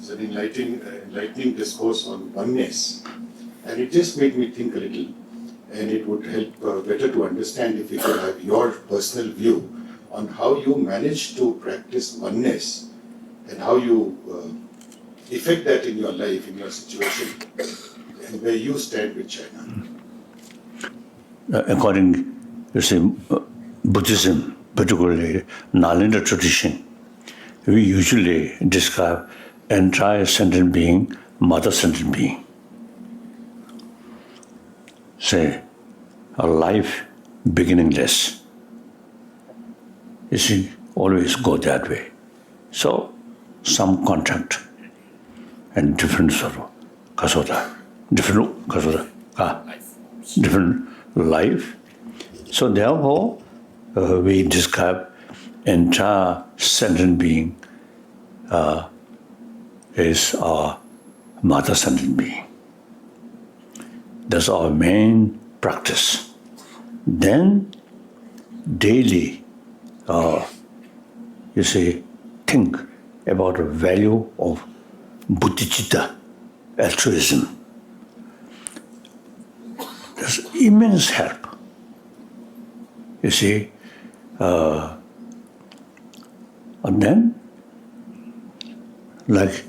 It's an enlightening discourse on oneness. And it just made me think a little. And it would help better to understand if we could have your personal view on how you manage to practice oneness and how you effect that in your life, in your situation, and where you stand with China. According to Buddhism, particularly Nalanda tradition, we usually describe entire sentient being, mother sentient being. Say, a life beginningless. You see, always go that way. So, some contact and different sort of kasota, different life. So therefore, we describe entire sentient being is our mother sentient being. That's our main practice. Then daily, think about the value of bodhicitta, altruism. There's immense help. You see, and then, like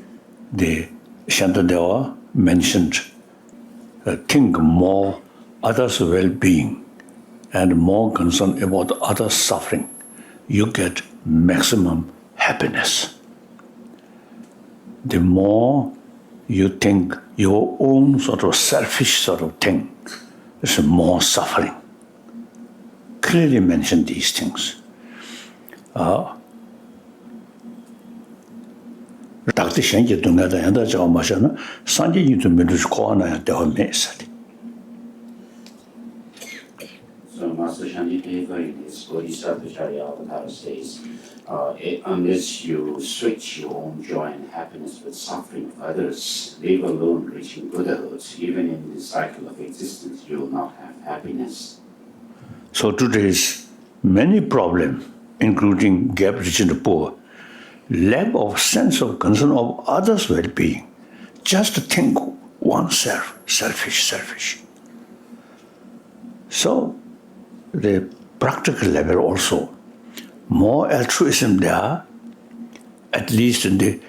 the Shantadeva mentioned, think more others' well-being and more concerned about others' suffering. You get maximum happiness. The more you think your own sort of selfish sort of thing, there's more suffering. Clearly mention these things. Dr. Shenji Dungada and the Jamashana, Sanji you to Milushkona and the Homesali. So Master Shantideva in his Bodhisattva Charyavatara says, unless you switch your own joy and happiness with suffering of others, leave alone reaching Buddhahood, even in the cycle of existence, you will not have happiness. So today's many problems, including gap rich and poor, lack of sense of concern of others' well-being, just think oneself, selfish. So the practical level also, more altruism there, at least in the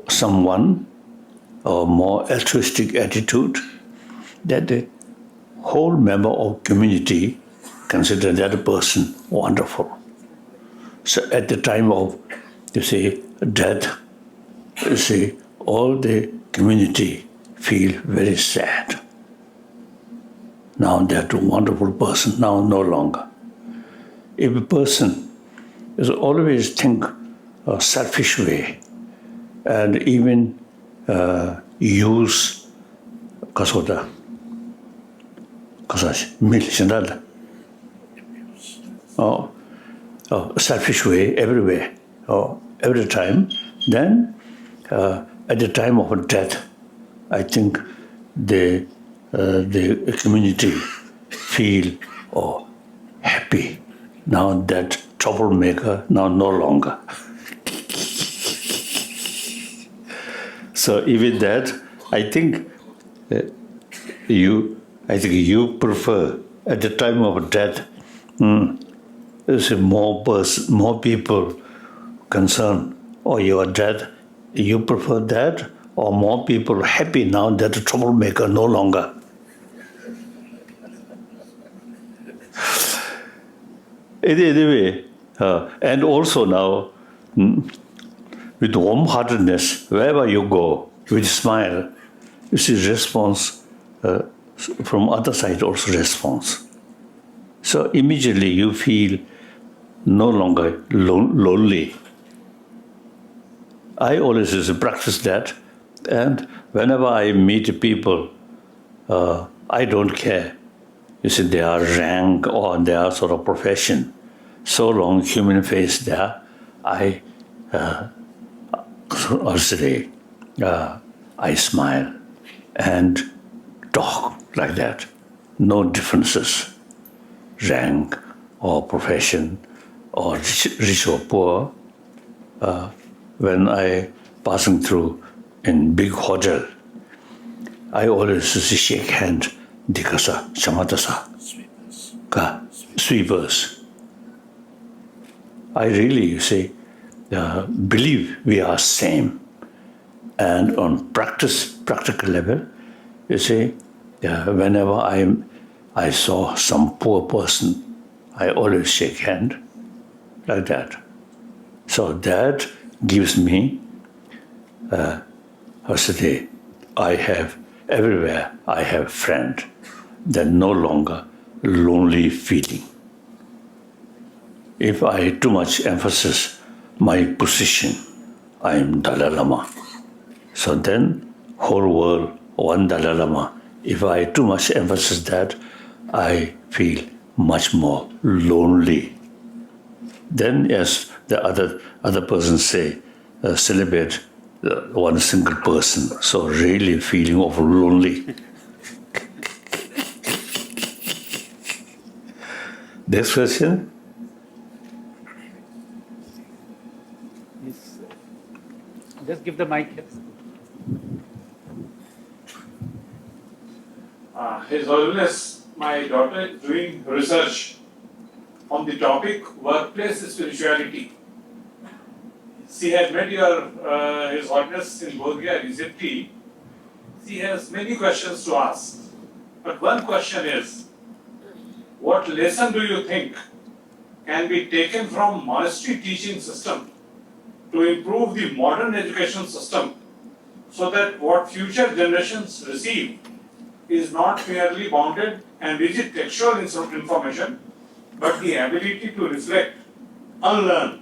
someone, or more altruistic attitude, that the whole member of community consider that person wonderful. So at the time of, death, all the community feel very sad. Now that wonderful person, now no longer. If a person is always think a selfish way and even use selfish way everywhere, every time, then at the time of death, I think the community feel happy. Now that troublemaker, now no longer. So even that, I think you prefer at the time of death. There's more people concerned. Or you are dead. You prefer that, or more people happy now that the troublemaker no longer. Anyway, and also now, with warm-heartedness, wherever you go, with smile, you see response from other side also response. So immediately you feel no longer lonely. I always practice that, and whenever I meet people, I don't care. You see, their rank or their sort of profession. So long human face there, I smile and talk like that. No differences, rank or profession or rich or poor. When I passing through in big hotel, I always shake hand dikasa chamatasa ka sweepers. I really believe we are same, and on practical level, whenever I saw some poor person, I always shake hand like that. So that gives me, I have everywhere I have friend, then no longer lonely feeling. If I too much emphasis my position, I am Dalai Lama. So then whole world, one Dalai Lama. If I too much emphasis that, I feel much more lonely. Then yes, the other person say, celebrate one single person. So really feeling of lonely. Next question. Yes. Just give the mic. His Holiness, my daughter is doing research on the topic workplace spirituality. She had met His Holiness in Bulgaria recently. She has many questions to ask. But one question is, what lesson do you think can be taken from monastery teaching system to improve the modern education system so that what future generations receive is not merely bounded and rigid textual information, but the ability to reflect, unlearn,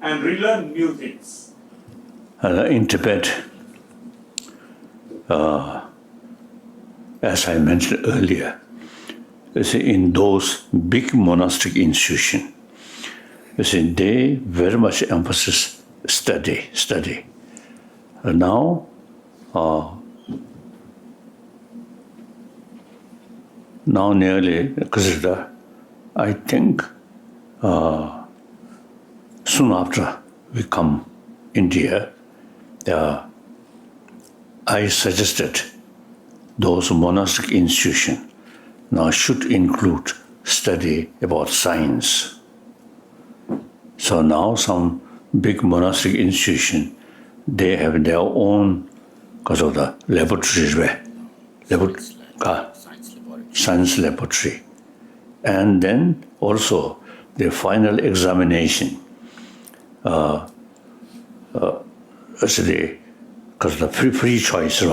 and relearn new things? In Tibet, as I mentioned earlier, in those big monastic institutions, they very much emphasize study. Now, nearly, I think, soon after we come India, I suggested those monastic institutions now should include study about science. So now some big monastic institution, they have their own because of the laboratories, science laboratory, and then also the final examination. Because the free choice,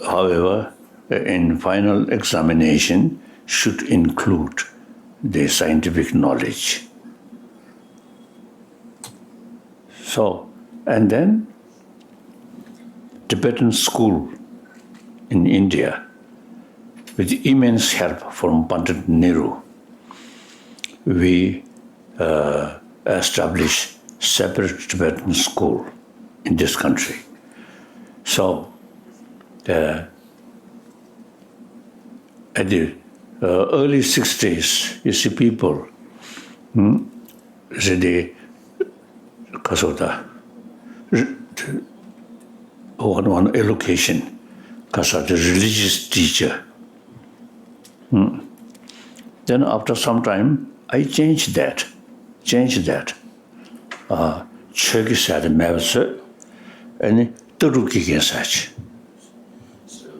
however, in final examination should include the scientific knowledge. So, and then Tibetan school in India, with immense help from Pandit Nehru, we established separate Tibetan school in this country. So, at the early 60s, you see people, because of the one allocation, because of the religious teacher. Then after some time, I changed that. Chöki said mevse, and Turuki such. So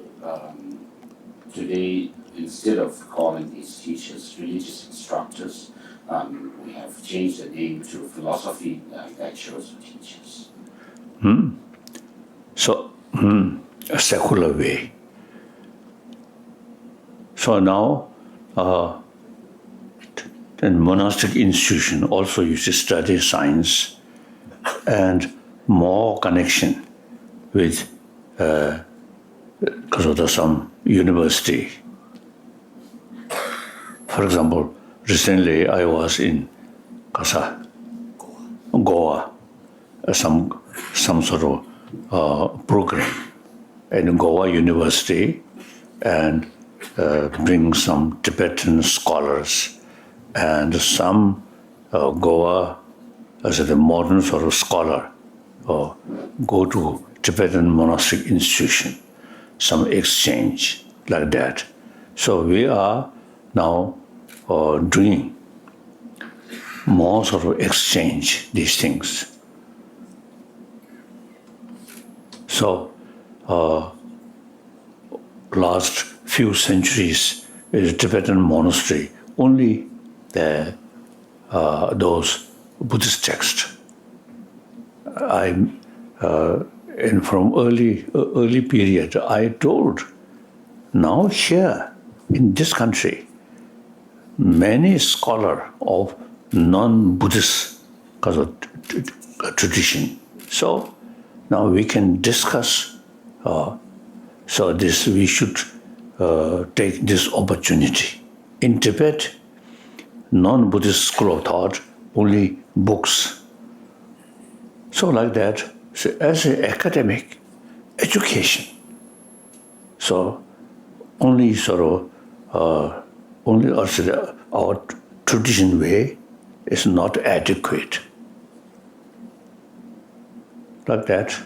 today, instead of calling these teachers religious instructors, we have changed the name to philosophy lecturers or teachers. So, a secular way. So now, the monastic institution also used to study science and more connection with because of some university. For example, recently I was in Goa, some sort of program in Goa University, and bring some Tibetan scholars and some Goa as a modern sort of scholar go to Tibetan monastic institution, some exchange like that. So we are now doing more sort of exchange these things. So last few centuries is Tibetan monastery only those Buddhist texts. And from early period, I told, now here in this country, many scholars of non-Buddhist tradition. So now we can discuss. So this we should take this opportunity. In Tibet, non-Buddhist school of thought only books. So like that, so as an academic education, so only sort of only our tradition way is not adequate. Like that.